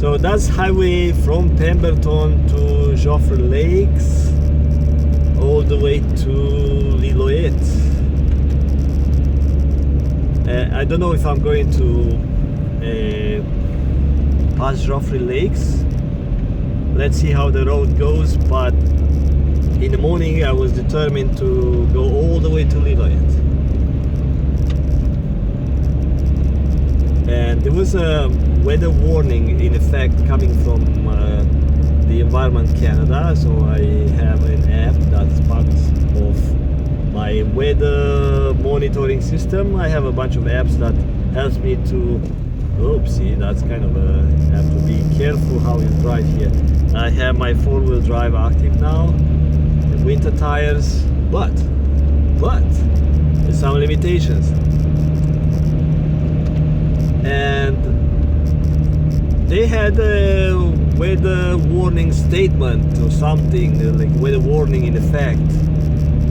So that's highway from Pemberton to Joffre Lakes, all the way to Lilloet. I don't know if I'm going to pass Joffre Lakes. Let's see how the road goes, but in the morning I was determined to go all the way to Lilloet. And there was a weather warning in effect coming from the Environment Canada, so I have an app that's part of my weather monitoring system. I have a bunch of apps that helps me to oopsie, that's kind of have to be careful how you drive here. I have my four-wheel drive active now, the winter tires, but there's some limitations. And they had a weather warning statement or something, like weather warning in effect,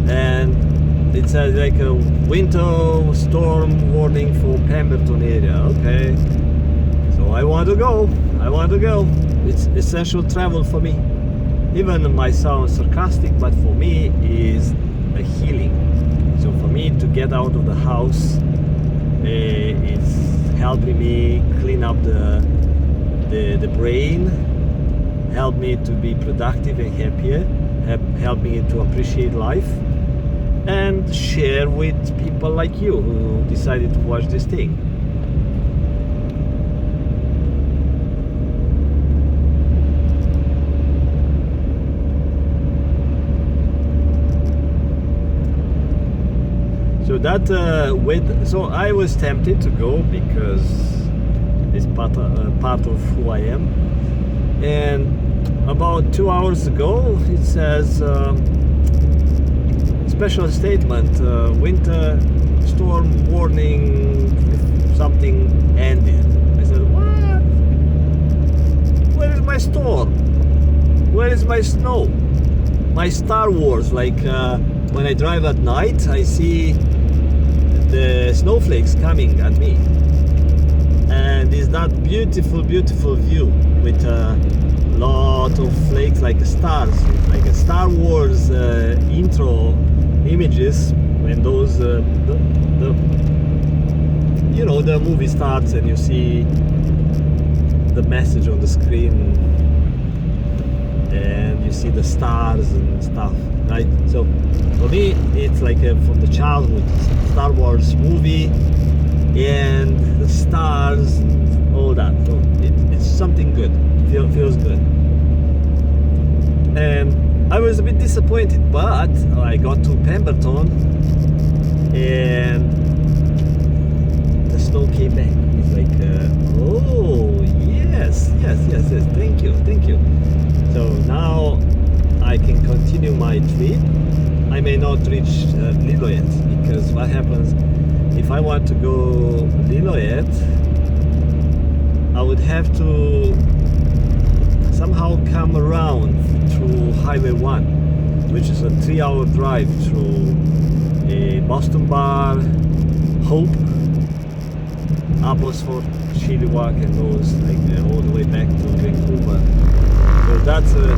and it says like a winter storm warning for Pemberton area. Okay, so I want to go. It's essential travel for me. Even my sound sarcastic, but for me is a healing. So for me to get out of the house, it's helping me clean up the brain, help me to be productive and happier, help me to appreciate life, and share with people like you who decided to watch this thing. So that so I was tempted to go because it's part of who I am. And about 2 hours ago, it says special statement, winter storm warning, something ended. I said, what? Where is my storm? Where is my snow? My Star Wars, like when I drive at night, I see the snowflakes coming at me, and it's that beautiful view with a lot of flakes like stars, like a Star Wars intro images when those the movie starts and you see the message on the screen and you see the stars and stuff, right? So for me it's like from the childhood Star Wars movie and the stars and all that. So it's something good. Feels good. And I was a bit disappointed, but I got to Pemberton and the snow came back. It's like oh yes, thank you. So now I can continue my trip. I may not reach Lilloet, because what happens if I want to go Lilloet, I would have to somehow come around through Highway 1, which is a 3-hour drive through Boston Bar, Hope, Abbotsford, Chilliwack, and those, like all the way back to Vancouver. So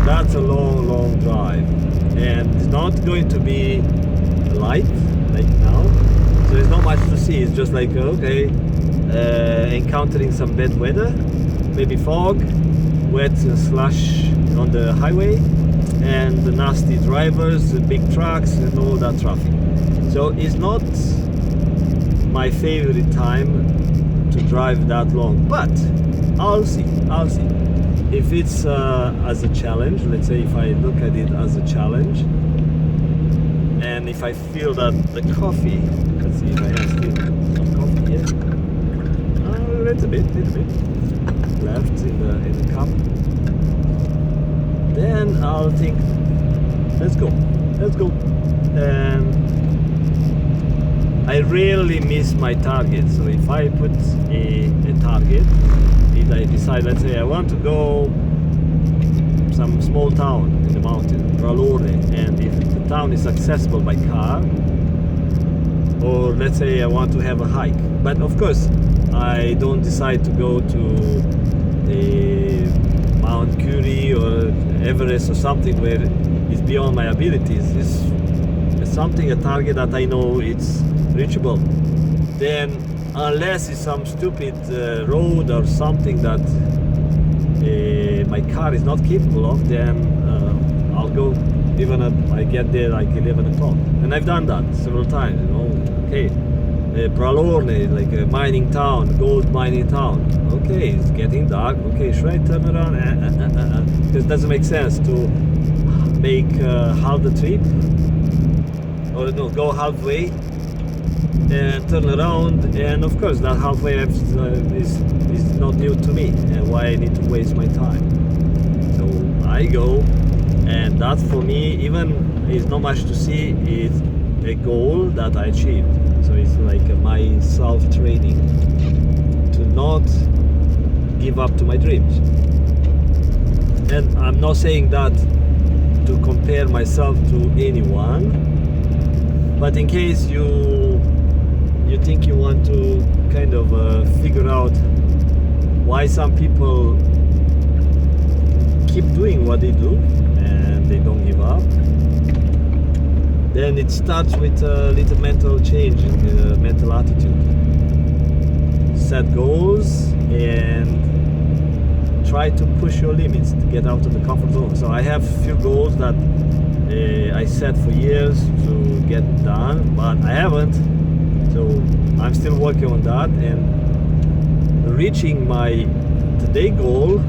that's a long drive, and it's not going to be light like now. So there's not much to see. It's just like okay, encountering some bad weather, maybe fog, wet and slush on the highway, and the nasty drivers, the big trucks, and all that traffic. So it's not my favorite time to drive that long, but I'll see. If it's as a challenge, let's say if I look at it as a challenge, and if I feel that the coffee, let's see if I have still some coffee here, a little bit left in the cup, then I'll think, let's go. And I rarely miss my target. So if I put a target, if I decide, let's say I want to go some small town in the mountain, Ralore, and if the town is accessible by car, or let's say I want to have a hike, but of course I don't decide to go to Mount Curie or Everest or something where it's beyond my abilities. It's something, a target that I know it's reachable. Then, unless it's some stupid road or something that my car is not capable of, then I'll go. Even if I get there like 11 o'clock. And I've done that several times, you know. Okay, Pralorne, like a mining town, gold mining town. Okay, it's getting dark. Okay, should I turn around? Because it doesn't make sense to make half the trip, or no, go halfway and turn around. And of course, that halfway is not new to me, and why I need to waste my time. So I go, and that for me, even is not much to see. It's a goal that I achieved. So it's like my self-training to not give up to my dreams. And I'm not saying that to compare myself to anyone, but in case you think you want to kind of figure out why some people keep doing what they do and they don't give up, then it starts with a little mental change in the mental attitude. Set goals and try to push your limits to get out of the comfort zone. So I have a few goals that I set for years to get done, but I haven't. So I'm still working on that, and reaching my today goal,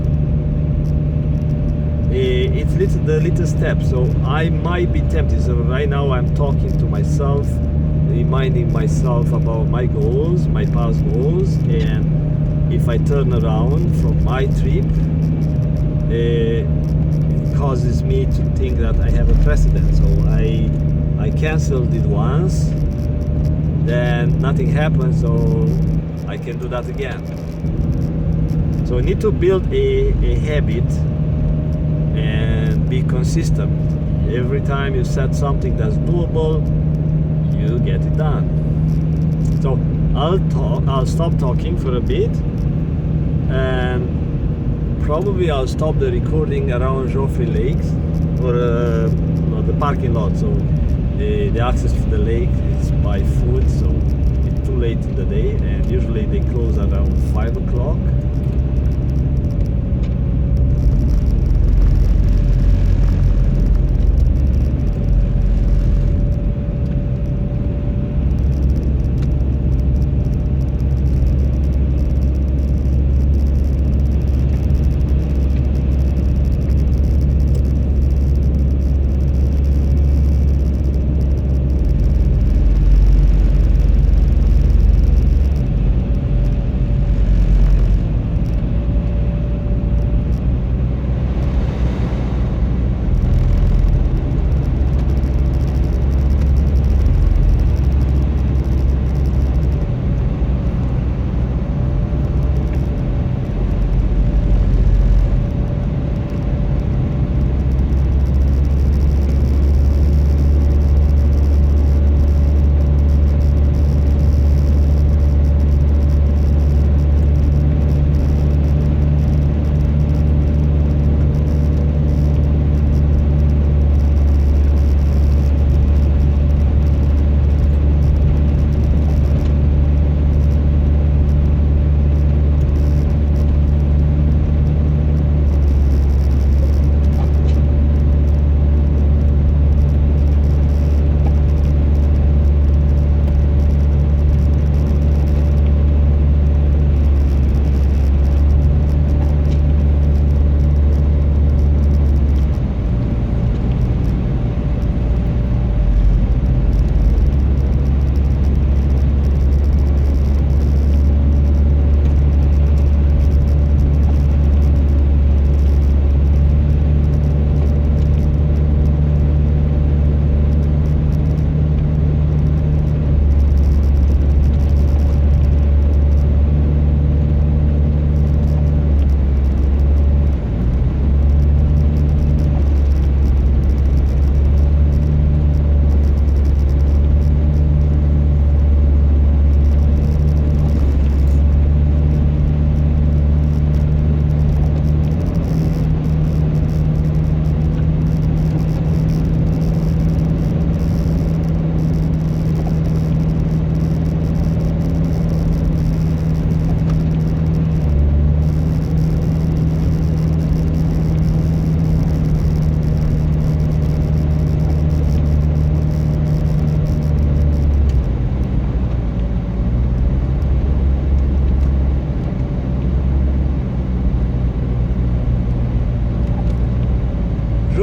it's the little steps. So I might be tempted. So right now I'm talking to myself, reminding myself about my goals, my past goals, and if I turn around from my trip, it causes me to think that I have a precedent. So I canceled it once, then nothing happens, so I can do that again. So I need to build a habit and be consistent. Every time you set something that's doable, you get it done. So I'll stop talking for a bit, and probably I'll stop the recording around Joffre Lakes, or the parking lot. So the access to the lake is by foot, so it's too late in the day, and usually they close around 5 o'clock.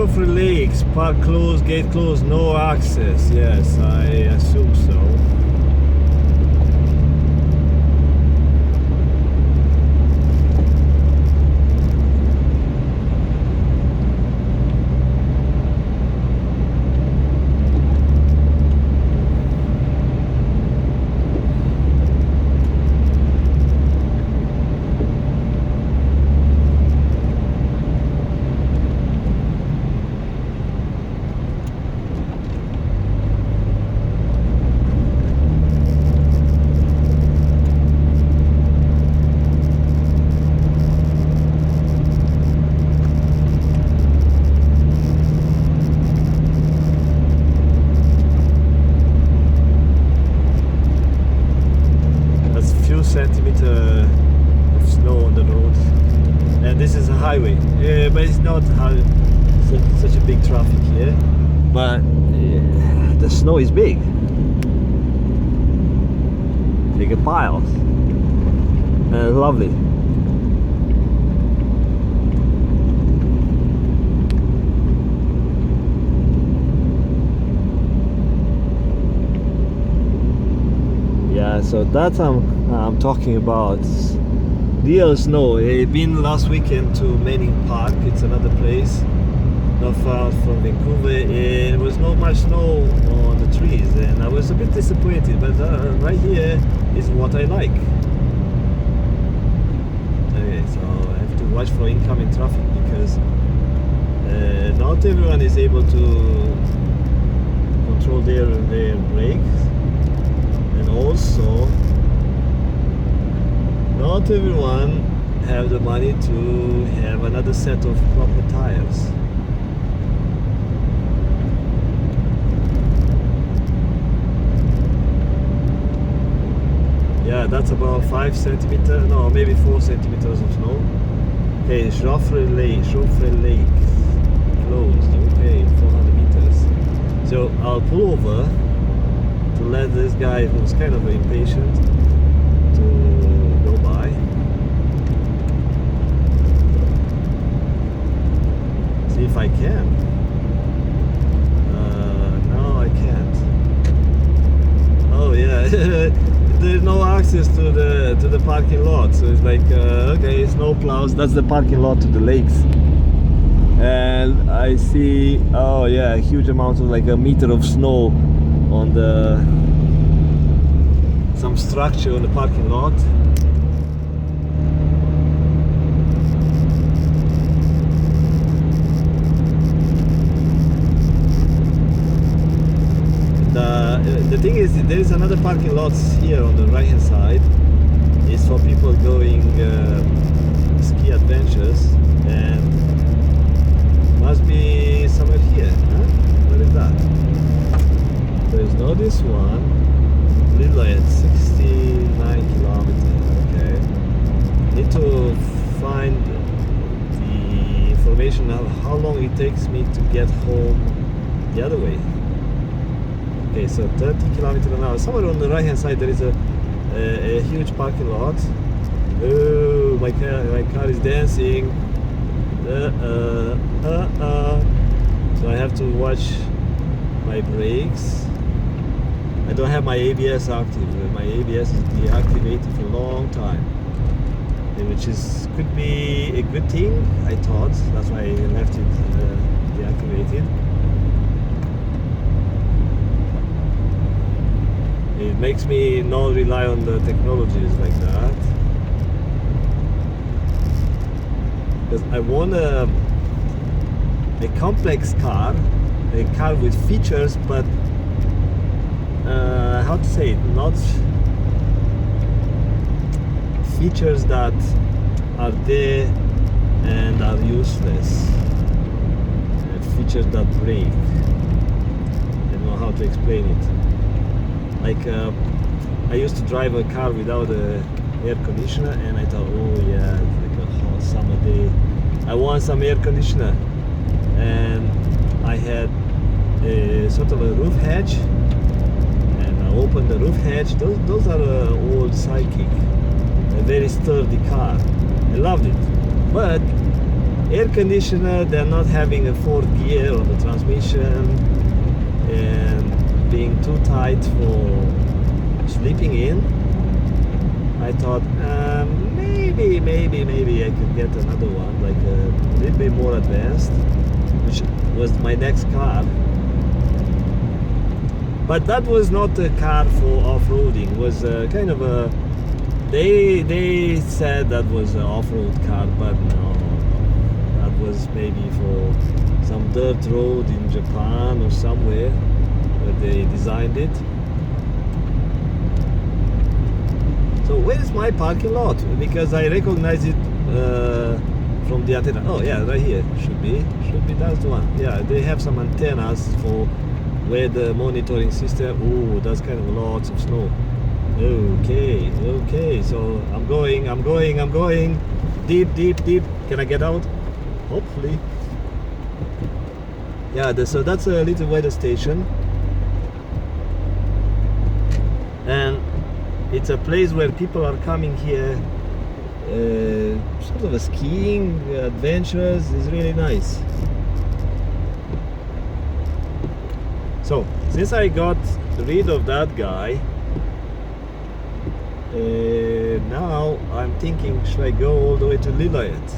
Joffre Lakes, park closed, gate closed, no access. Yes, I assume so. Centimeter of snow on the road, and this is a highway, but it's not such a big traffic here, but the snow is big, big piles, lovely. Yeah, so that's I'm talking about real snow. I've been last weekend to Manning Park. It's another place not far from Vancouver, and there was not much snow on the trees, and I was a bit disappointed, but right here is what I like. Okay, so I have to watch for incoming traffic because not everyone is able to control their brakes, and also not everyone have the money to have another set of proper tires. Yeah, that's about 5 centimeters, no, maybe 4 centimeters of snow. Okay, Joffre Lake closed. Okay, 400 meters. So I'll pull over to let this guy, who's kind of impatient, to go by. See if I can. No, I can't. Oh yeah, there's no access to the parking lot, so it's like okay, snow plows. That's the parking lot to the lakes, and I see, oh yeah, a huge amount of, like a meter of snow on some structure on the parking lot. The thing is, there is another parking lot here on the right hand side. It's for people going ski adventures, and must be somewhere here. Huh? Where is that? There's no this one. Little at 69 kilometers. Okay. Need to find the information of how long it takes me to get home the other way. Okay, so 30 kilometers an hour. Somewhere on the right hand side there is a huge parking lot. Oh, my car is dancing. So I have to watch my brakes. I don't have my ABS active. My ABS is deactivated for a long time, which could be a good thing, I thought. That's why I left it deactivated. It makes me not rely on the technologies like that. Because I want a complex car, a car with features, but how to say it, not features that are there and are useless, features that break. I don't know how to explain it. Like I used to drive a car without an air conditioner, and I thought, oh yeah, it's like a hot summer day, I want some air conditioner, and I had a sort of a roof hatch, and I opened the roof hatch. Those are old Psychic, a very sturdy car. I loved it, but air conditioner, they're not having a fourth gear on the transmission, and being too tight for sleeping in. I thought maybe I could get another one, like a little bit more advanced, which was my next car. But that was not a car for off-roading. It was kind of a... They said that was an off-road car, but no. That was maybe for some dirt road in Japan or somewhere where they designed it. So where is my parking lot? Because I recognize it from the antenna. Oh yeah, right here. Should be. That's the one. Yeah, they have some antennas for where the monitoring system. Oh, that's kind of lots of snow. Okay. So I'm going. Deep. Can I get out? Hopefully. Yeah. So that's a little weather station, and it's a place where people are coming here, sort of a skiing adventures. Is really nice. So since I got rid of that guy, now I'm thinking, should I go all the way to Lillooet?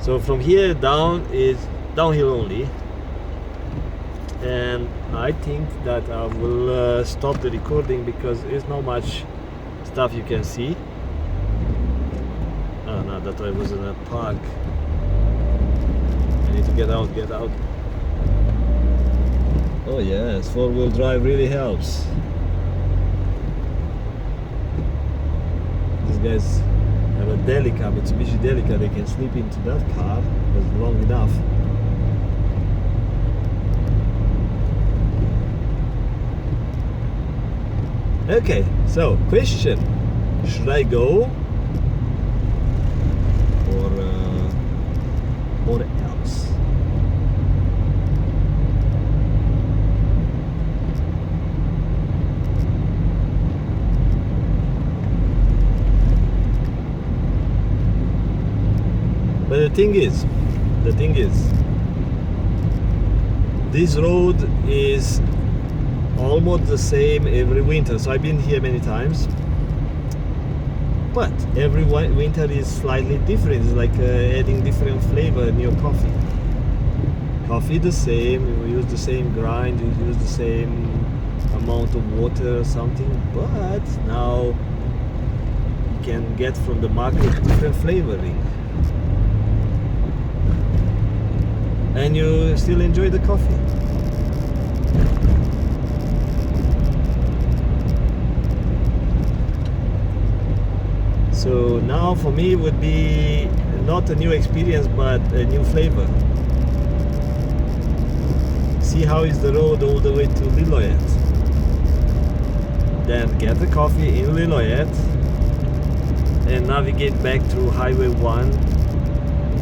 So from here down is downhill only, and I think that I will stop the recording because there's not much stuff you can see. Oh no, that I was in a park. I need to get out. Oh yes, four-wheel drive really helps. These guys have a Delica, Mitsubishi Delica. They can sleep into that car. It's long enough. Okay, so question: should I go or else? But the thing is, this road is almost the same every winter. So I've been here many times, but every winter is slightly different. It's like adding different flavor in your coffee. Coffee the same, you use the same grind, you use the same amount of water or something, but now you can get from the market different flavoring, and you still enjoy the coffee. So now for me it would be not a new experience but a new flavor. See how is the road all the way to Lillooet. Then get the coffee in Lillooet and navigate back to Highway 1.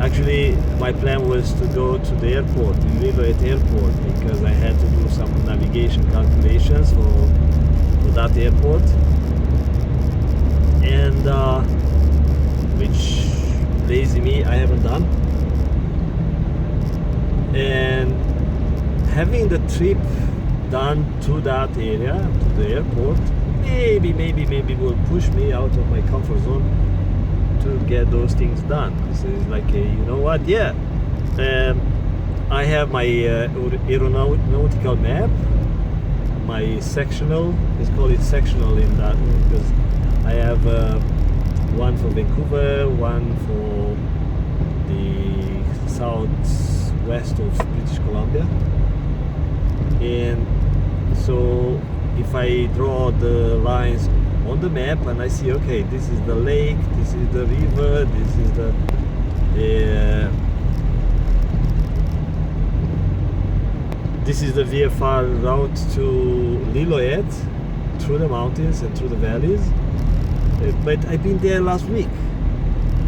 Actually, my plan was to go to the airport, the Lillooet airport, because I had to do some navigation calculations for that airport. And which, lazy me, I haven't done. And having the trip done to that area, to the airport, maybe will push me out of my comfort zone to get those things done. So it's like, you know what? Yeah, I have my aeronautical map, my sectional. Let's call it sectional in that, because I have one for Vancouver, one for the southwest of British Columbia. And so if I draw the lines on the map and I see, okay, this is the lake, this is the river, this is the VFR route to Lillooet through the mountains and through the valleys. But I've been there last week.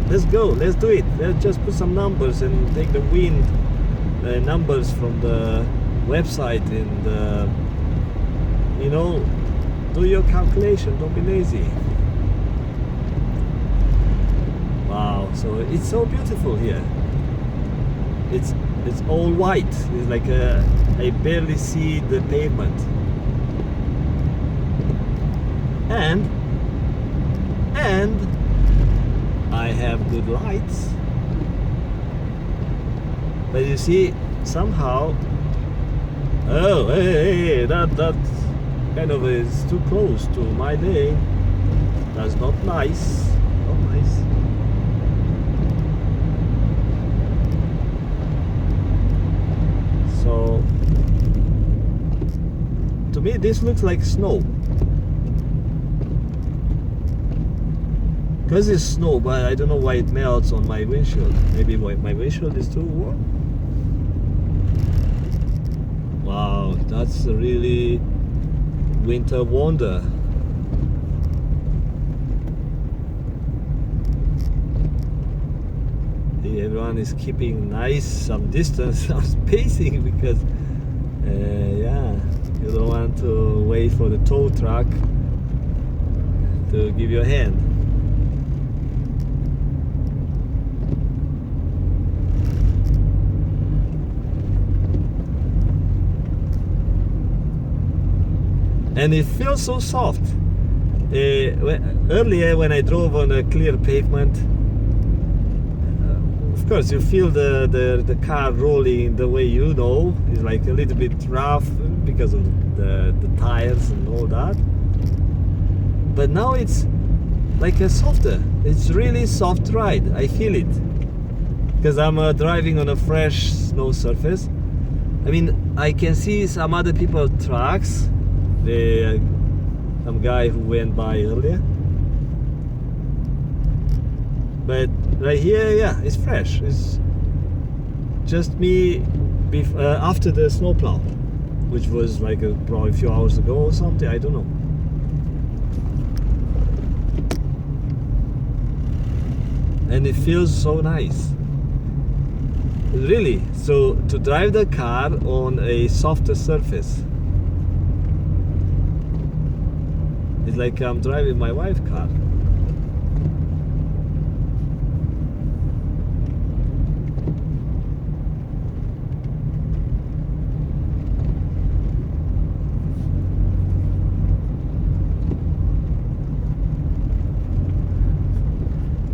Let's go, let's do it. Let's just put some numbers and take the wind numbers from the website and you know, do your calculation, don't be lazy. Wow, so it's so beautiful here. It's all white. It's like I barely see the pavement. And I have good lights. But you see, somehow, oh, hey, that kind of is too close to my lane. That's not nice. Not nice. So, to me, this looks like snow. Because it's snow, but I don't know why it melts on my windshield. Maybe my windshield is too warm. Wow, that's a really winter wonder. Everyone is keeping some distance, some spacing, because yeah, you don't want to wait for the tow truck to give you a hand. And it feels so soft. Earlier when I drove on a clear pavement, of course you feel the car rolling the way you know. It's like a little bit rough because of the tires and all that. But now it's like a softer. It's really soft ride. I feel it. Because I'm driving on a fresh snow surface. I mean, I can see some other people trucks. Some guy who went by earlier, but right here, yeah, it's fresh. It's just me after the snowplow, which was like probably a few hours ago or something. I don't know. And it feels so nice, really. So to drive the car on a softer surface. It's like I'm driving my wife's car.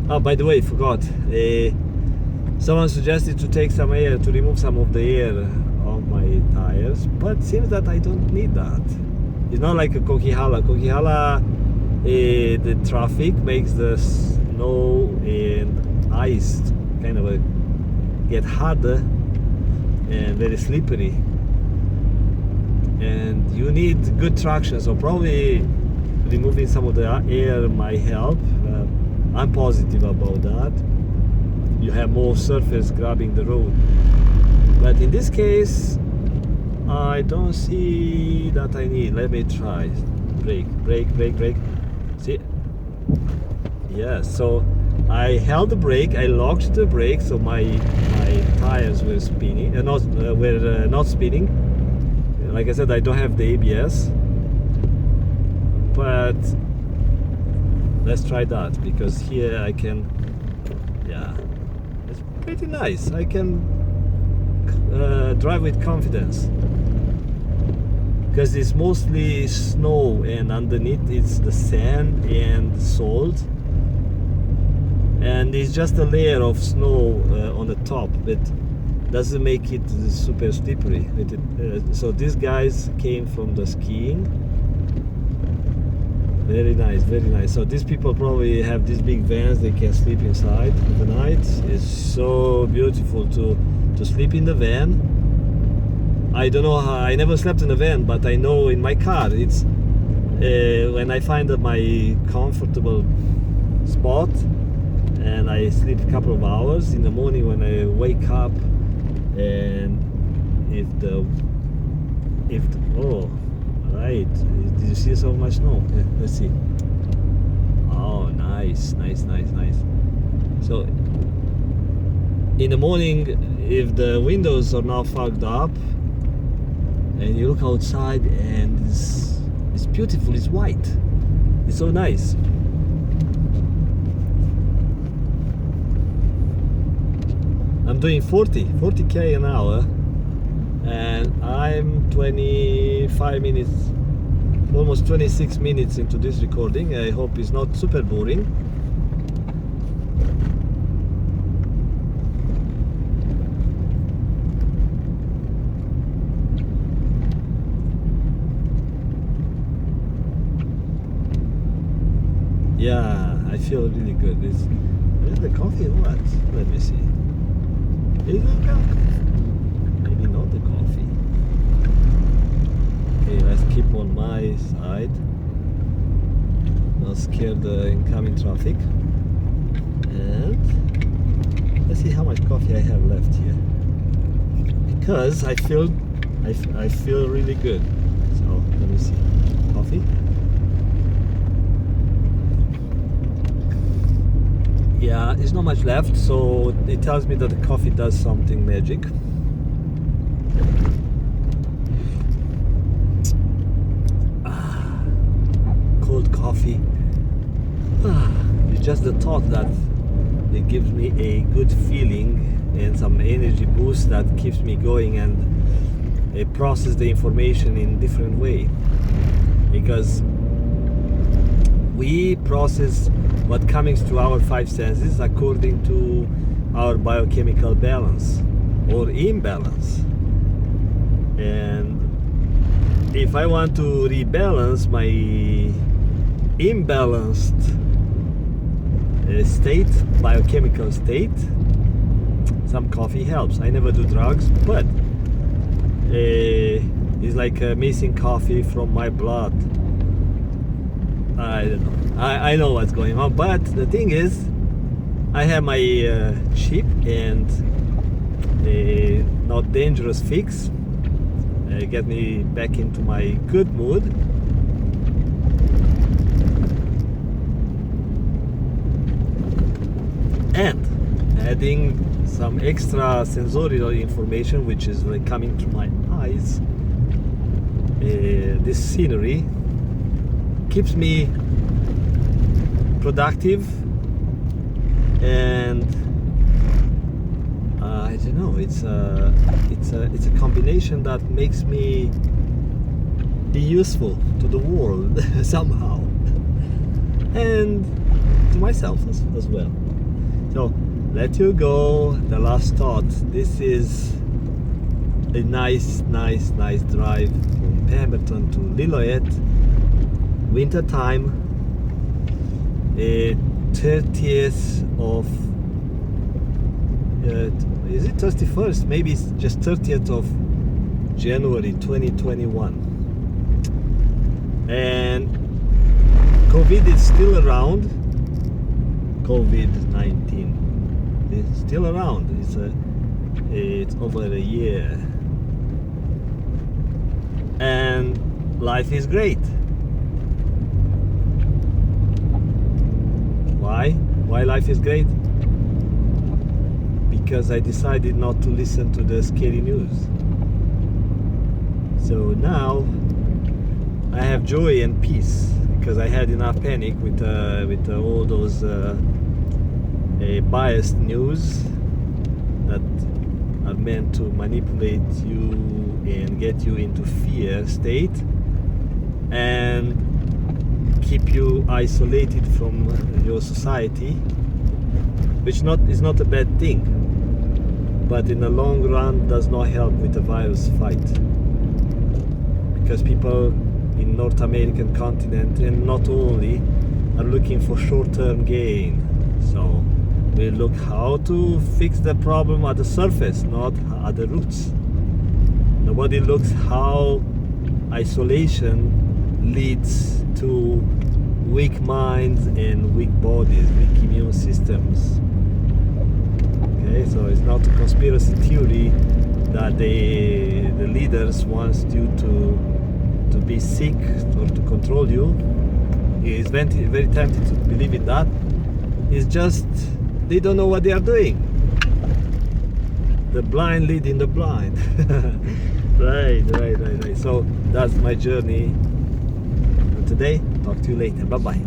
Oh, by the way, forgot. Someone suggested to take some air, to remove some of the air of my tires, but it seems that I don't need that. It's not like a Kokihala. Kokihala, the traffic makes the snow and ice kind of get harder and very slippery. And you need good traction, so probably removing some of the air might help. I'm positive about that. You have more surface grabbing the road. But in this case, I don't see that I need. Let me try. Brake. See? Yeah, so I held the brake, I locked the brake, so my tires were spinning, were not spinning. Like I said, I don't have the ABS, but let's try that, because here I can, yeah, it's pretty nice. I can drive with confidence. Because it's mostly snow and underneath it's the sand and salt, and it's just a layer of snow on the top, but doesn't make it super slippery. So these guys came from the skiing. Very nice, very nice. So these people probably have these big vans, they can sleep inside in the night. It's so beautiful to sleep in the van. I don't know how, I never slept in a van, but I know in my car, it's when I find my comfortable spot and I sleep a couple of hours in the morning when I wake up, and oh, right, did you see so much snow? Yeah, let's see. Oh, nice. So in the morning, if the windows are not fogged up and you look outside and it's beautiful, it's white, it's so nice. I'm doing 40k an hour, and I'm 25 minutes, almost 26 minutes into this recording. I hope it's not super boring. Yeah, I feel really good. Is the coffee or what? Let me see. Is it coffee? Maybe not the coffee. Okay, let's keep on my side. Not scare the incoming traffic. And let's see how much coffee I have left here. Because I feel really good. So let me see. Coffee. Yeah, there's not much left, so it tells me that the coffee does something magic. Cold coffee. It's just the thought that it gives me a good feeling and some energy boost that keeps me going, and it processes the information in different way, because we process what comes to our five senses according to our biochemical balance or imbalance. And if I want to rebalance my imbalanced state, biochemical state, some coffee helps. I never do drugs, but it's like missing coffee from my blood. I don't know. I know what's going on, but the thing is, I have my sheep and a not dangerous fix. Get me back into my good mood. And adding some extra sensorial information, which is like coming through my eyes. This scenery keeps me productive, and I don't know. It's a combination that makes me be useful to the world somehow, and to myself as well. So let you go. The last thought. This is a nice drive from Pemberton to Lillooet. Winter time, 30th of is it 31st? Maybe it's just 30th of January 2021, and COVID is still around. COVID-19 is still around. It's over a year, and life is great. Why life is great? Because I decided not to listen to the scary news. So now I have joy and peace, because I had enough panic with all those biased news that are meant to manipulate you and get you into fear state and keep you isolated from your society, which is not a bad thing, but in the long run does not help with the virus fight, because people in North American continent, and not only, are looking for short-term gain. So we look how to fix the problem at the surface, not at the roots. Nobody looks how isolation leads to weak minds and weak bodies, weak immune systems. Okay, so it's not a conspiracy theory that the leaders want you to be sick or to control you. It's very tempting to believe in that. It's just they don't know what they are doing. The blind leading the blind. Right. So that's my journey today. Talk to you later. Bye bye.